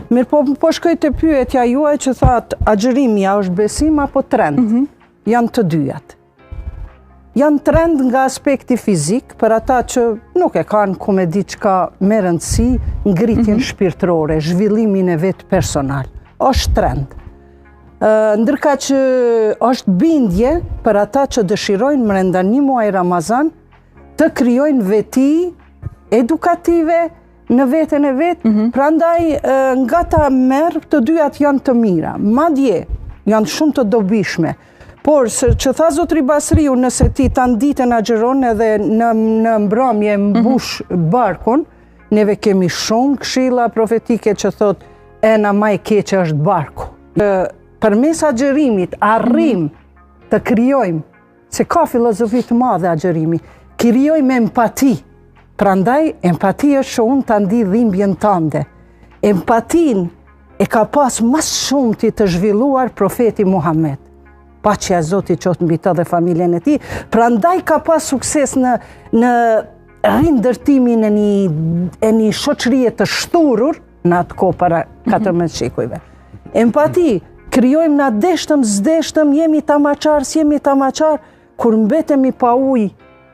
Mirë, po shkoj të pyetja juaj që thatë, agjërimi a është besim apo trend? Janë të dyjat. Janë trend nga aspekti fizik, për ata që nuk e kanë ku me diçka me rëndësi, ngritjen shpirtërore, zhvillimin e vetë personal. Është trend. Ndërka që është bindje për ata që dëshirojnë brenda një muaj Ramazan të krijojnë veti edukative në veten e vetë, prandaj nga ta merë të dyjat janë të mira. Madje janë shumë të dobishme. Por, që tha Zotri Basriu, nëse ti ta nditën agjeron edhe në mbrëmje mbush barkun, neve kemi shumë këshilla profetike që thot, ena ma e keqe është barku. Përmes agjerimit, arrim të krijojmë, se ka filozofi të madhe agjerimi, krijojmë empati. Prandaj, empati është që unë të ndi dhimbjen tënde. Empatin e ka pas mas shumë të zhvilluar profeti Muhammed. Paqja e Zotit qoftë mbi të dhe familjen e tij. Prandaj ka pas sukses në rindërtimin e një shoqërie të shturur në atë kohë para 14 shekujve. Empati, krijojmë na deshtëm, s'deshtëm, jemi tamaqar, s'jemi tamaqar, kur mbetemi pa ujë,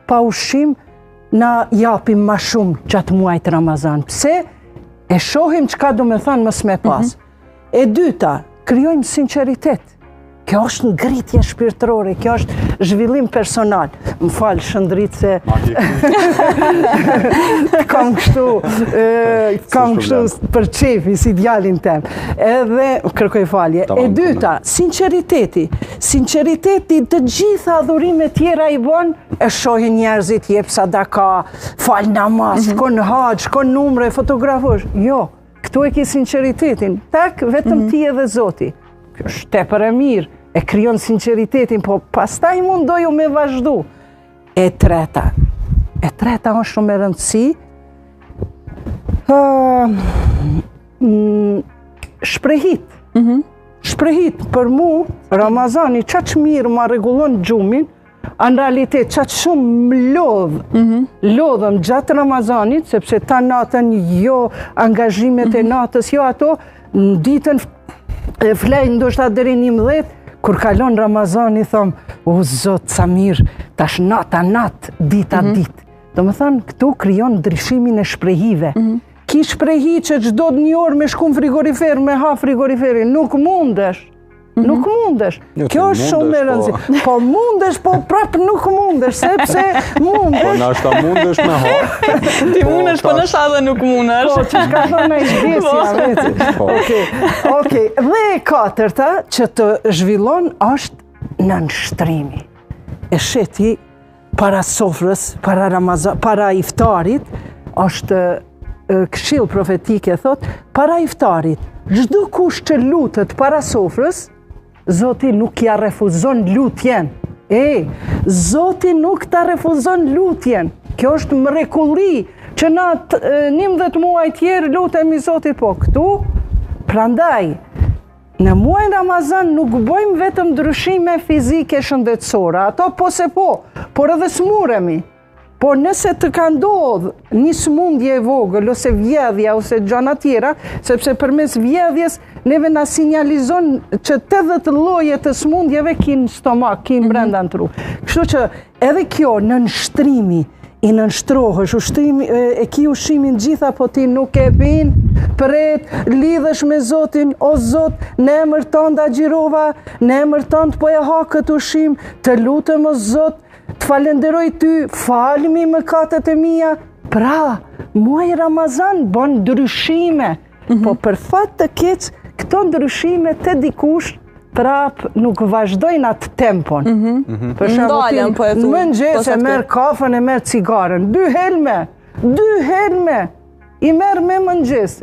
pa ushqim, na japim ma shumë gjatë muajt Ramazan. Pse? E shohim çka do me thënë mos me pas. E dyta, krijojmë sinqeritet. Kjo është ngritje shpirtërore, kjo është zhvillim personal. Më falë shëndrit se kam kështu për qefi si djalin tem. Edhe kërkoj falje. E dyta, sinqeriteti. Sinqeriteti të gjitha adhurimet tjera i bon, e shohin njerëzit jep sadaka, fal namaz, shkon në haxh, shkon numre, fotografosh. Jo, këtu e ki sinqeritetin. Tak, vetëm ti edhe Zoti. Kjo është tepër e mirë, e krijon sinqeritetin, po pastaj mundoju me vazhdu. E treta është shumë e rëndësi, shprehit. Shprehit, për mu, Ramazani qaq mirë ma rregullon gjumin, në realitet qaq shumë lodhëm gjatë Ramazanit, sepse ta natën jo angazhimet e natës, jo ato, në ditën flej ndoshta deri 11, kur kalon Ramazani thom, o Zot sa mirë, tash nata dita ditë. Do më thënë, këtu krijon ndryshimin e shprehive. Ki shprehi që çdo një orë me shku në frigorifer, me ha frigoriferin, nuk mundesh. Nuk mundesh. Kjo është shumë e rëndësishme. Po mundesh, po prapë nuk mundesh, sepse mundesh. Po nashta mundesh me ha. Ti mundesh, po nashta edhe nuk mundesh. Po, që shka thonë me shbjesja, Okej. Dhe e katërta që të zhvillon është nënshtrimi. E sheti para sofrës, para iftarit, është këshill profetike, thot, para iftarit, çdo kush që lutet para sofrës, Zoti nuk ja refuzon lutjen. Zoti nuk ta refuzon lutjen. Kjo është mrekulli që na 11 muaj tjerë lutemi Zotit, po këtu, prandaj, në muajin Ramazan nuk bëjmë vetëm ndryshime fizike shëndetësore, ato po se po, por edhe smuremi. Po nëse të ka ndodhë një smundje e vogël, ose vjedhja, ose gjana tjera, sepse përmes vjedhjes neve na sinjalizon që 80 lloje të smundjeve kinë stomak, kinë brenda në tru. Kështu që edhe kjo në nështrimi, i nënshtrohesh, e ki ushqimin gjitha, po ti nuk e pin, pret, lidhesh me Zotin, o Zot, në emër tënd agjirova, në emër tënd po e ha këtë ushqim, të lutem o Zot, të falenderoj ty, falmi mëkatet e mia. Pra, muaji Ramazan bën ndryshime, po për fat të keq, këto ndryshime të dikush prap nuk vazhdojnë atë tempon. Për shembull, në mëngjes e merr kafën, e merr cigaren, 2 helme, i merr me mëngjes.